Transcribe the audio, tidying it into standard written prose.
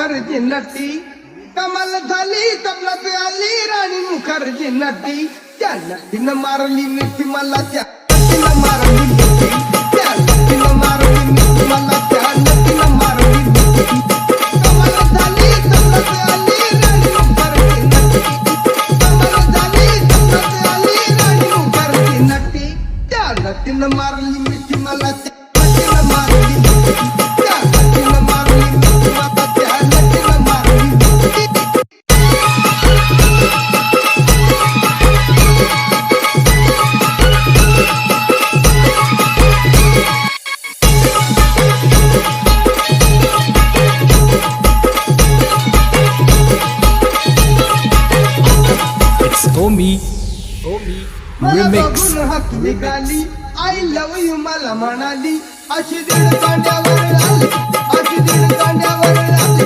मुखर्जी नटी कमाल झाली तबलात आली राणी मुखर्जी नटी त्या नटीनं मारली मिठी मला त्या नटीनं मारली मिठी त्या नटीनं मारली मिठी मला त्या नटीनं मारली मिठी कमाल झाली तबलात आली राणी मुखर्जी नटी कमाल झाली तबलात आली राणी मुखर्जी नटी त्या नटीनं मारली मिठी मला त्या नटीनं मारली मिठी त्या नटीनं मारली मिठी मला त्या नटीनं मारली मिठी It's Omi मला Remix. बघून हात निघाली आय लव यू मला म्हणाली अशी दीड कांड्यावर आली अशी दीड कांड्यावर आली